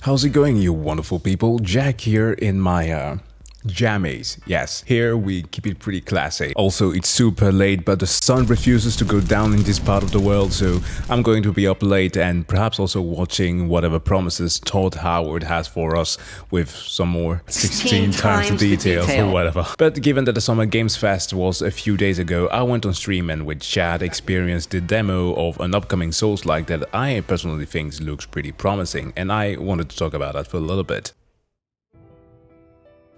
How's it going, you wonderful people? Jack here in my jammies. Yes, here we keep it pretty classy. Also, it's super late, but the sun refuses to go down in this part of the world, so I'm going to be up late and perhaps also watching whatever promises Todd Howard has for us with some more 16 times the details or whatever. But given that the Summer Games Fest was a few days ago, I went on stream and with chat experienced the demo of an upcoming Souls-like that I personally think looks pretty promising, and I wanted to talk about that for a little bit.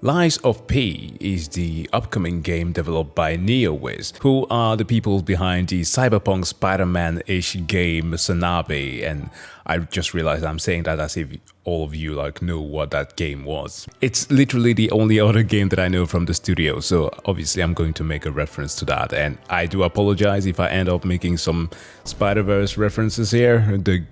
Lies of P is the upcoming game developed by NeoWiz, who are the people behind the cyberpunk Spider-Man-ish game Sanabe, and I just realized I'm saying that as if all of you know what that game was. It's literally the only other game that I know from the studio, so obviously I'm going to make a reference to that, and I do apologize if I end up making some Spider-Verse references here. The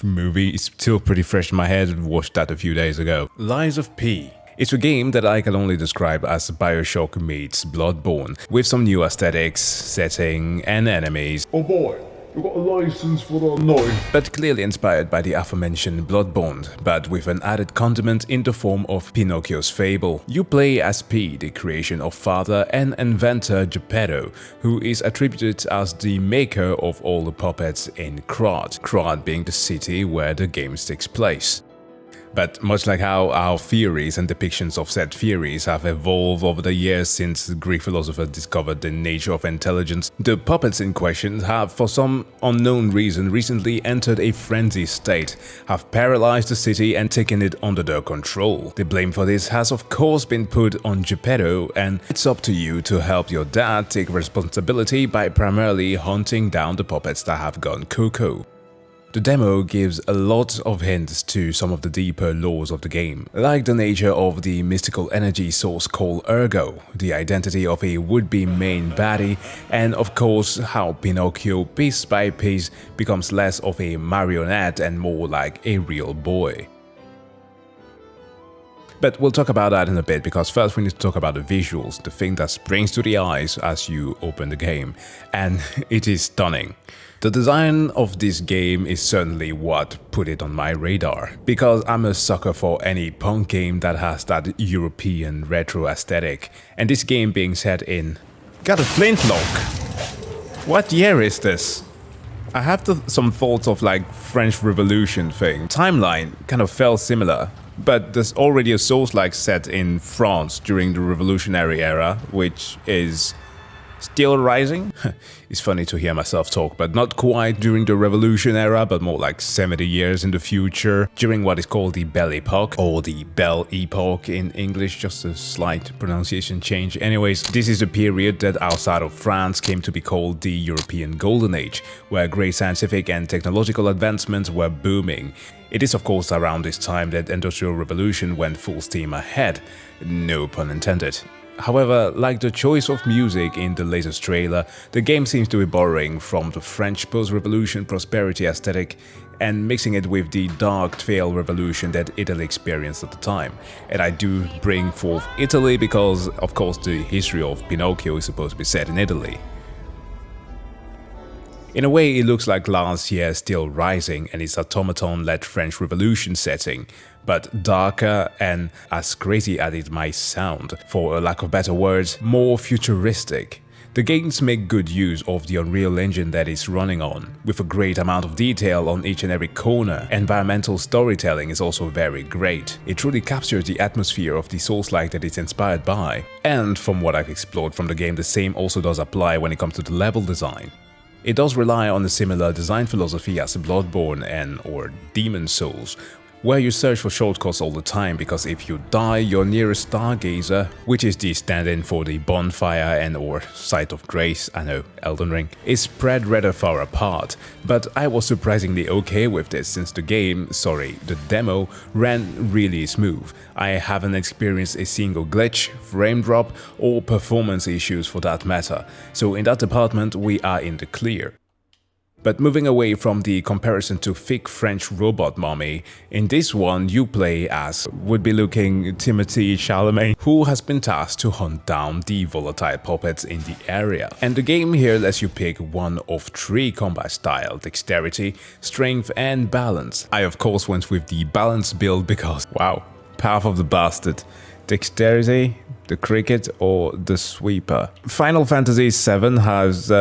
movie is still pretty fresh in my head, watched that a few days ago. Lies of P. It's a game that I can only describe as Bioshock meets Bloodborne, with some new aesthetics, setting, and enemies. Oh boy, you got a license for the night. But clearly inspired by the aforementioned Bloodborne, but with an added condiment in the form of Pinocchio's fable. You play as P, the creation of father and inventor Geppetto, who is attributed as the maker of all the puppets in Krat, Krat being the city where the game takes place. But much like how our theories and depictions of said theories have evolved over the years since Greek philosophers discovered the nature of intelligence, the puppets in question have, for some unknown reason, recently entered a frenzied state, have paralyzed the city and taken it under their control. The blame for this has of course been put on Geppetto, and it's up to you to help your dad take responsibility by primarily hunting down the puppets that have gone cuckoo. The demo gives a lot of hints to some of the deeper laws of the game, like the nature of the mystical energy source called Ergo, the identity of a would-be main baddie, and of course how Pinocchio piece by piece becomes less of a marionette and more like a real boy. But we'll talk about that in a bit, because first we need to talk about the visuals, the thing that springs to the eyes as you open the game, and it is stunning. The design of this game is certainly what put it on my radar, because I'm a sucker for any punk game that has that European retro aesthetic, and this game being set in... Got a flintlock! What year is this? I have some thoughts of French Revolution thing. Timeline kind of felt similar, but there's already a Souls-like set in France during the revolutionary era, which is... still rising? It's funny to hear myself talk, but not quite during the Revolution era, but more like 70 years in the future, during what is called the Belle Epoque, or the Belle Epoque in English, just a slight pronunciation change. Anyways, this is a period that outside of France came to be called the European Golden Age, where great scientific and technological advancements were booming. It is of course around this time that Industrial Revolution went full steam ahead, no pun intended. However, like the choice of music in the latest trailer, the game seems to be borrowing from the French post-revolution prosperity aesthetic and mixing it with the dark failed revolution that Italy experienced at the time. And I do bring forth Italy because, of course, the history of Pinocchio is supposed to be set in Italy. In a way, it looks like last year's Still Rising and its automaton-led French Revolution setting, but darker and, as crazy as it might sound, for a lack of better words, more futuristic. The games make good use of the Unreal Engine that it's running on, with a great amount of detail on each and every corner. Environmental storytelling is also very great. It truly captures the atmosphere of the Souls-like that it's inspired by. And from what I've explored from the game, the same also does apply when it comes to the level design. It does rely on a similar design philosophy as Bloodborne or Demon Souls, where you search for shortcuts all the time, because if you die, your nearest stargazer, which is the stand-in for the bonfire and or site of grace, I know, Elden Ring, is spread rather far apart. But I was surprisingly okay with this, since the demo ran really smooth. I haven't experienced a single glitch, frame drop, or performance issues for that matter, so in that department we are in the clear. But moving away from the comparison to fake French robot mommy, in this one you play as would-be-looking Timothée Chalamet, who has been tasked to hunt down the volatile puppets in the area. And the game here lets you pick one of 3 combat style: dexterity, strength and balance. I of course went with the balance build because, wow, path of the bastard. Dexterity, the cricket or the sweeper. Final Fantasy VII has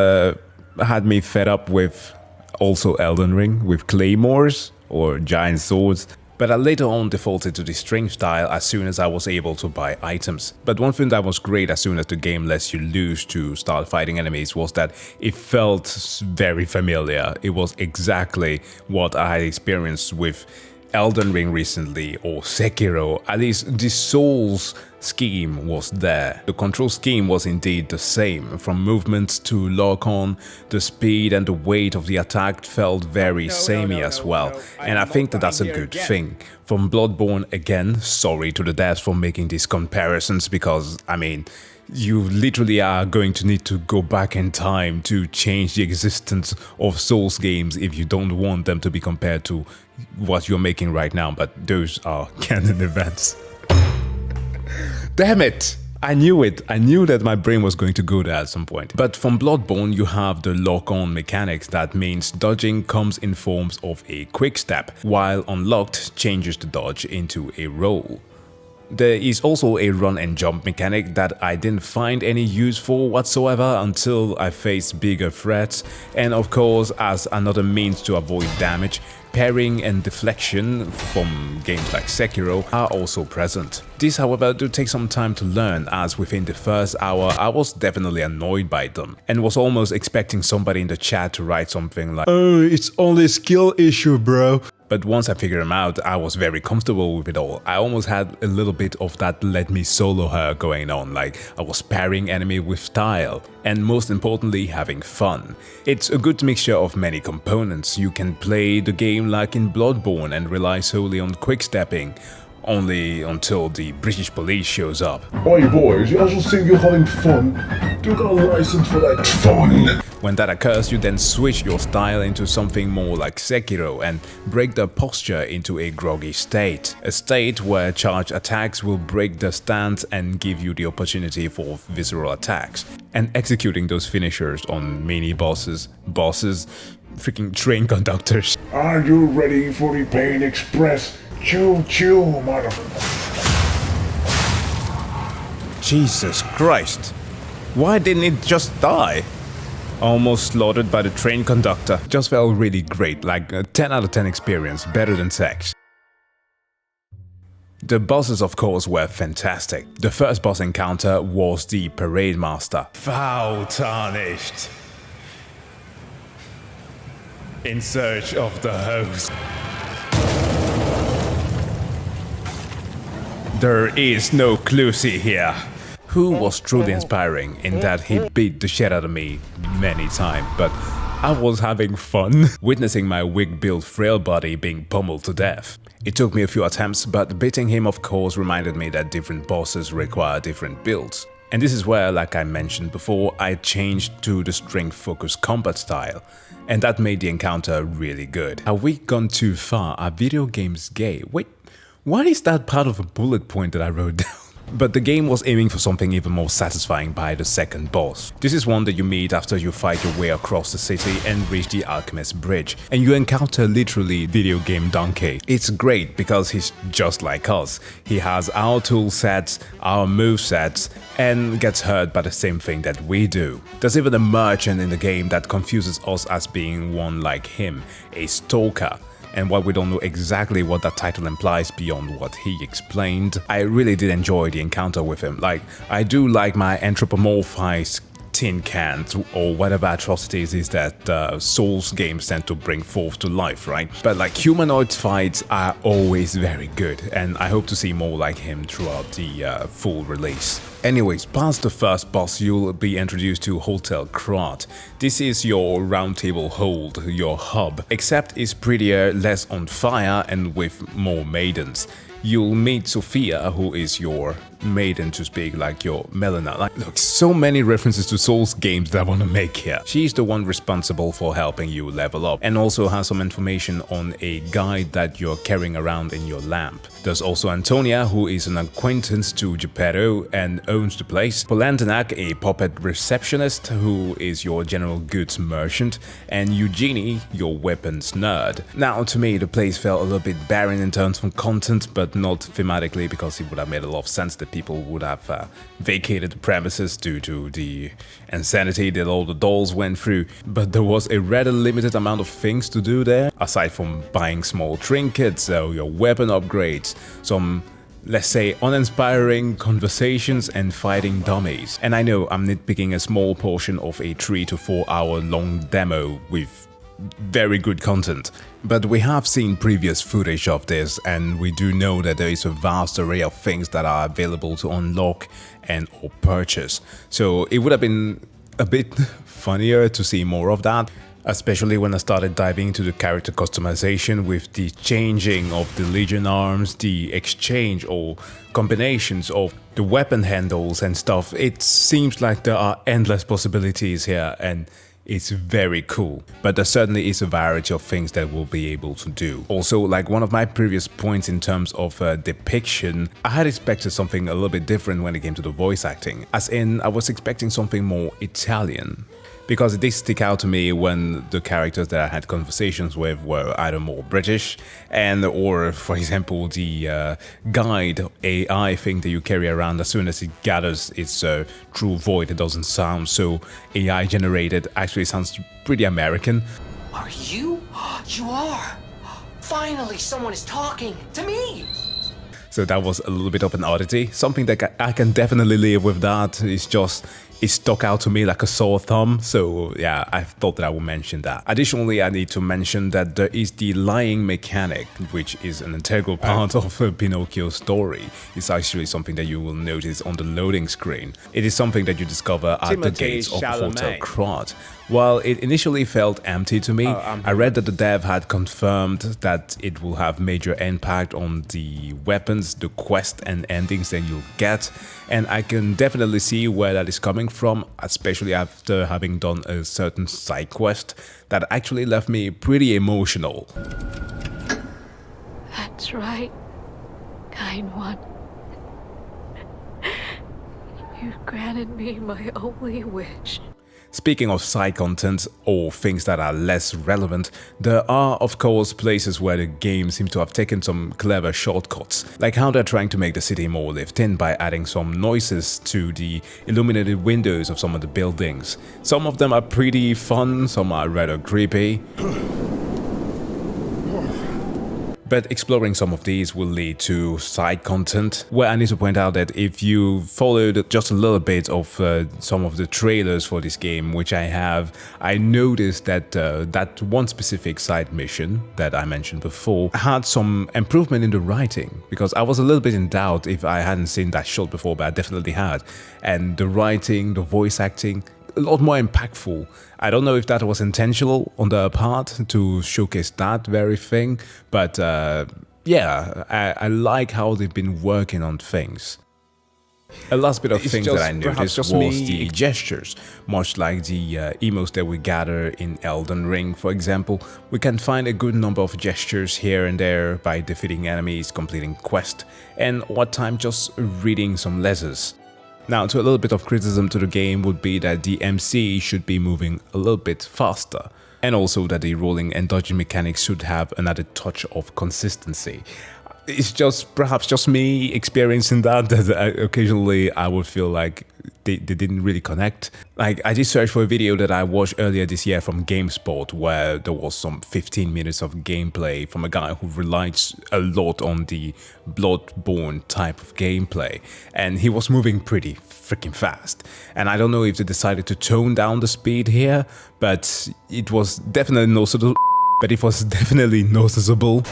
had me fed up with also Elden Ring with claymores or giant swords, but I later on defaulted to the strength style as soon as I was able to buy items. But one thing that was great as soon as the game lets you loose to start fighting enemies was that it felt very familiar. It was exactly what I had experienced with Elden Ring recently or Sekiro. At least the Souls scheme was there. The control scheme was indeed the same. From movements to lock-on, the speed and the weight of the attack felt very samey as well. And I think that that's a good thing. From Bloodborne, again, sorry to the devs for making these comparisons because, I mean, you literally are going to need to go back in time to change the existence of Souls games if you don't want them to be compared to what you're making right now, but those are canon events. Damn it! I knew it. I knew that my brain was going to go there at some point. But from Bloodborne, you have the lock-on mechanics. That means dodging comes in forms of a quick step, while unlocked changes the dodge into a roll. There is also a run and jump mechanic that I didn't find any use for whatsoever until I faced bigger threats, and of course as another means to avoid damage, parrying and deflection from games like Sekiro are also present. This however do take some time to learn, as within the first hour I was definitely annoyed by them and was almost expecting somebody in the chat to write something like, "Oh, it's only a skill issue, bro." But once I figured them out, I was very comfortable with it all. I almost had a little bit of that "let me solo her" going on, like I was parrying enemy with style, and most importantly having fun. It's a good mixture of many components. You can play the game like in Bloodborne and rely solely on quick stepping, only until the British police shows up. Oi boys, I just think you're having fun. Do you got a license for that fun? When that occurs, you then switch your style into something more like Sekiro and break the posture into a groggy state. A state where charged attacks will break the stance and give you the opportunity for visceral attacks. And executing those finishers on mini-bosses, freaking train conductors. Are you ready for the Pain Express? Choo-choo, motherfucker. Jesus Christ. Why didn't it just die? Almost slaughtered by the train conductor. Just felt really great, like a 10 out of 10 experience, better than sex. The bosses of course were fantastic. The first boss encounter was the Parade Master. Foul tarnished. In search of the host. There is no Clusie here. Who was truly inspiring in that he beat the shit out of me many times, but I was having fun witnessing my wig-built frail body being pummeled to death. It took me a few attempts, but beating him of course reminded me that different bosses require different builds. And this is where, like I mentioned before, I changed to the strength-focused combat style, and that made the encounter really good. Have we gone too far? Are video games gay? Wait, why is that part of a bullet point that I wrote down? But the game was aiming for something even more satisfying by the second boss. This is one that you meet after you fight your way across the city and reach the Alchemist Bridge, and you encounter literally video game Donkey. It's great because he's just like us. He has our tool sets, our move sets, and gets hurt by the same thing that we do. There's even a merchant in the game that confuses us as being one like him, a stalker. And while we don't know exactly what that title implies beyond what he explained, I really did enjoy the encounter with him. Like, I do like my anthropomorphized tin cans or whatever atrocities is that Souls games tend to bring forth to life, right? But like, humanoid fights are always very good, and I hope to see more like him throughout the full release. Anyways, past the first boss, you'll be introduced to Hotel Krat. This is your roundtable hold, your hub, except it's prettier, less on fire, and with more maidens. You'll meet Sophia, who is your maiden to speak like your Melina. Like, look, so many references to Souls games that I want to make here. She's the one responsible for helping you level up, and also has some information on a guide that you're carrying around in your lamp. There's also Antonia, who is an acquaintance to Geppetto and owns the place. Polantenac, a puppet receptionist who is your general goods merchant, and Eugenie, your weapons nerd. Now, to me, the place felt a little bit barren in terms of content, but not thematically, because it would have made a lot of sense that people would have vacated the premises due to the insanity that all the dolls went through. But there was a rather limited amount of things to do there, aside from buying small trinkets, so your weapon upgrades, some, let's say, uninspiring conversations and fighting dummies. And I know I'm nitpicking a small portion of a 3 to 4 hour long demo with very good content, but we have seen previous footage of this, and we do know that there is a vast array of things that are available to unlock and or purchase. So it would have been a bit funnier to see more of that, especially when I started diving into the character customization with the changing of the Legion arms, the exchange or combinations of the weapon handles and stuff. It seems like there are endless possibilities here, and it's very cool, but there certainly is a variety of things that we'll be able to do. Also, like one of my previous points in terms of depiction, I had expected something a little bit different when it came to the voice acting, as in I was expecting something more Italian. Because it did stick out to me when the characters that I had conversations with were either more British or, for example, the guide AI thing that you carry around, as soon as it gathers its true void, it doesn't sound so AI generated, actually sounds pretty American. Are you? You are! Finally, someone is talking to me! So that was a little bit of an oddity. Something that I can definitely live with. That is just, it stuck out to me like a sore thumb. So yeah, I thought that I would mention that. Additionally, I need to mention that there is the lying mechanic, which is an integral part of Pinocchio's story. It's actually something that you will notice on the loading screen. It is something that you discover at the gates of Hotel Krat. While it initially felt empty to me, I read that the dev had confirmed that it will have major impact on the weapons, the quest and endings that you'll get, and I can definitely see where that is coming from, especially after having done a certain side quest that actually left me pretty emotional. That's right, kind one. You've granted me my only wish. Speaking of side content or things that are less relevant, there are of course places where the game seems to have taken some clever shortcuts, like how they're trying to make the city more lived in by adding some noises to the illuminated windows of some of the buildings. Some of them are pretty fun, some are rather creepy. But exploring some of these will lead to side content, where I need to point out that if you followed just a little bit of some of the trailers for this game, which I have, I noticed that that one specific side mission that I mentioned before had some improvement in the writing, because I was a little bit in doubt if I hadn't seen that shot before, but I definitely had. And the writing, the voice acting, a lot more impactful. I don't know if that was intentional on their part to showcase that very thing, but yeah, I like how they've been working on things. A last bit of things that I noticed was the gestures. Much like the emotes that we gather in Elden Ring, for example, we can find a good number of gestures here and there by defeating enemies, completing quests, and what time just reading some letters. Now, to a little bit of criticism to the game would be that the MC should be moving a little bit faster, and also that the rolling and dodging mechanics should have another touch of consistency. It's just perhaps just me experiencing that occasionally I would feel like they didn't really connect. Like, I did search for a video that I watched earlier this year from GameSpot, where there was some 15 minutes of gameplay from a guy who relies a lot on the Bloodborne type of gameplay, and he was moving pretty freaking fast. And I don't know if they decided to tone down the speed here, but it was definitely noticeable.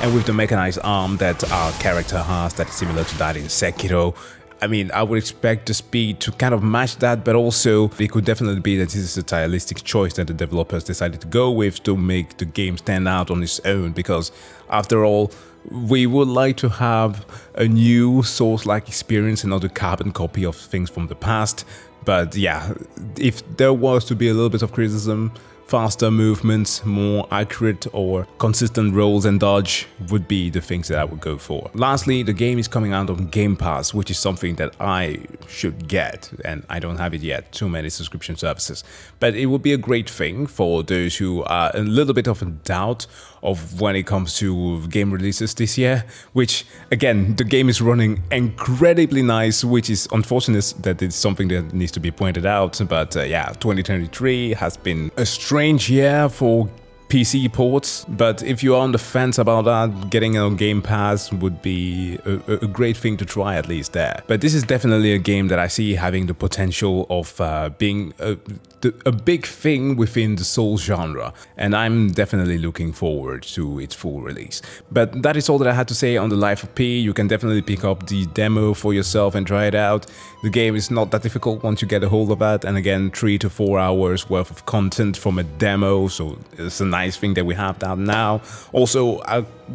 And with the mechanized arm that our character has that is similar to that in Sekiro, I mean, I would expect the speed to kind of match that, but also it could definitely be that this is a stylistic choice that the developers decided to go with to make the game stand out on its own, because after all, We would like to have a new Souls-like experience and not a carbon copy of things from the past. But yeah, if there was to be a little bit of criticism, faster movements, more accurate or consistent rolls and dodge would be the things that I would go for. Lastly, the game is coming out on Game Pass, which is something that I should get, and I don't have it yet, too many subscription services. But it would be a great thing for those who are a little bit of a doubt of when it comes to game releases this year, which again, the game is running incredibly nice, which is unfortunate that it's something that needs to be pointed out. But yeah, 2023 has been a strange year for PC ports, but if you are on the fence about that, getting it on Game Pass would be a great thing to try at least there. But this is definitely a game that I see having the potential of being a big thing within the Souls genre, and I'm definitely looking forward to its full release. But that is all that I had to say on the Life of P. You can definitely pick up the demo for yourself and try it out. The game is not that difficult once you get a hold of that, and again, 3 to 4 hours worth of content from a demo, so it's a nice thing that we have that now. Also,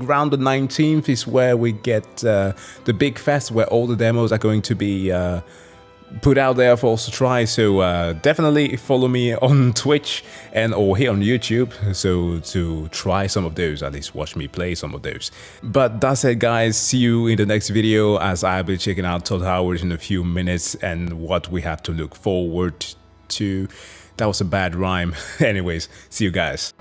around the 19th is where we get the big fest where all the demos are going to be put out there for us to try. So definitely follow me on Twitch and or here on YouTube, so to try some of those, at least watch me play some of those. But that's it guys, see you in the next video as I'll be checking out Todd Howard in a few minutes and what we have to look forward to. That was a bad rhyme. Anyways, see you guys.